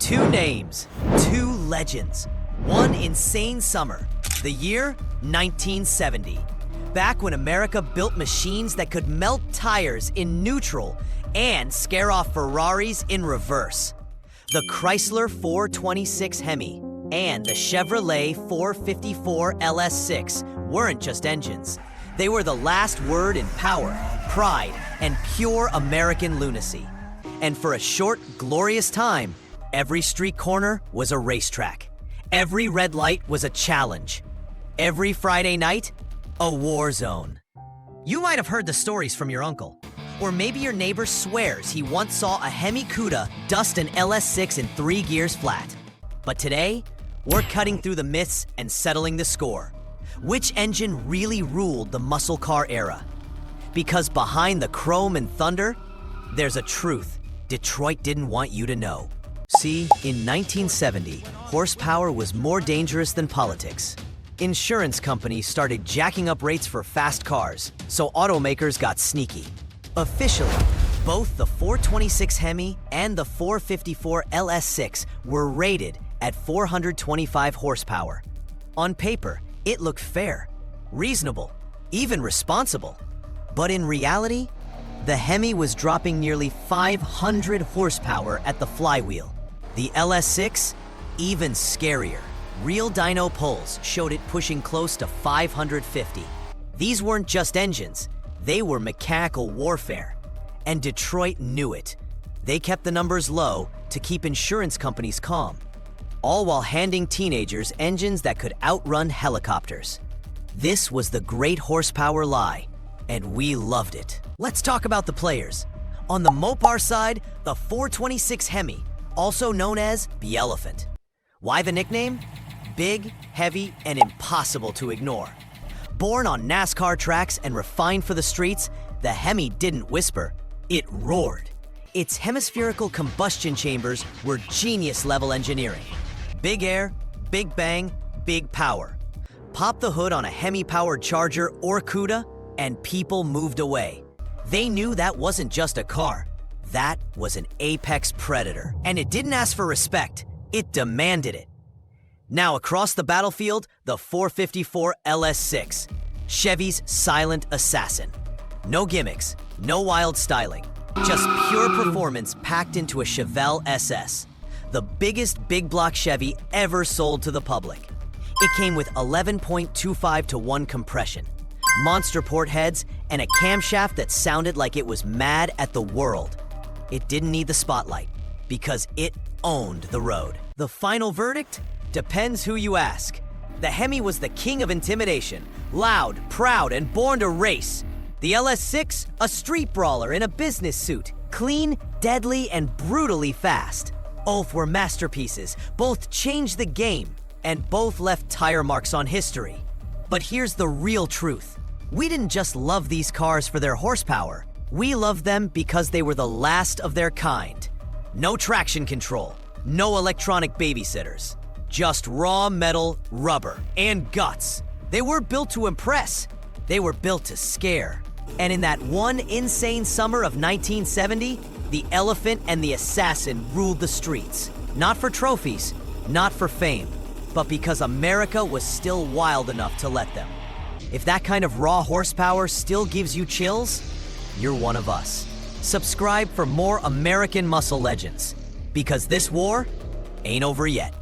Two names, two legends, one insane summer, the year 1970. Back when America built machines that could melt tires in neutral and scare off Ferraris in reverse. The Chrysler 426 Hemi and the Chevrolet 454 LS6 weren't just engines. They were the last word in power, pride, and pure American lunacy. And for a short, glorious time, every street corner was a racetrack. Every red light was a challenge. Every Friday night, a war zone. You might have heard the stories from your uncle. Or maybe your neighbor swears he once saw a Hemi Cuda dust an LS6 in 3 gears flat. But today, we're cutting through the myths and settling the score. Which engine really ruled the muscle car era? Because behind the chrome and thunder, there's a truth Detroit didn't want you to know. See, in 1970, horsepower was more dangerous than politics. Insurance companies started jacking up rates for fast cars, so automakers got sneaky. Officially, both the 426 Hemi and the 454 LS6 were rated at 425 horsepower. On paper, it looked fair, reasonable, even responsible. But in reality, the Hemi was dropping nearly 500 horsepower at the flywheel. The LS6, even scarier. Real dyno pulls showed it pushing close to 550. These weren't just engines, they were mechanical warfare. And Detroit knew it. They kept the numbers low to keep insurance companies calm, all while handing teenagers engines that could outrun helicopters. This was the great horsepower lie, and we loved it. Let's talk about the players. On the Mopar side, the 426 Hemi, also known as the Elephant. Why the nickname? Big, heavy, and impossible to ignore. Born on NASCAR tracks and refined for the streets, the Hemi didn't whisper, it roared. Its hemispherical combustion chambers were genius-level engineering. Big air, big bang, big power. Pop the hood on a Hemi-powered Charger or Cuda, and people moved away. They knew that wasn't just a car. That was an apex predator. And it didn't ask for respect, it demanded it. Now across the battlefield, the 454 LS6, Chevy's silent assassin. No gimmicks, no wild styling, just pure performance packed into a Chevelle SS, the biggest big block Chevy ever sold to the public. It came with 11.25-to-1 compression, monster port heads, and a camshaft that sounded like it was mad at the world. It didn't need the spotlight, because it owned the road. The final verdict? Depends who you ask. The Hemi was the king of intimidation, loud, proud, and born to race. The LS6, a street brawler in a business suit, clean, deadly, and brutally fast. Both were masterpieces, both changed the game, and both left tire marks on history. But here's the real truth. We didn't just love these cars for their horsepower. We loved them because they were the last of their kind. No traction control, no electronic babysitters. Just raw metal, rubber, and guts. They were built to impress. They were built to scare. And in that one insane summer of 1970, the Elephant and the Assassin ruled the streets. Not for trophies, not for fame, but because America was still wild enough to let them. If that kind of raw horsepower still gives you chills, you're one of us. Subscribe for more American muscle legends, because this war ain't over yet.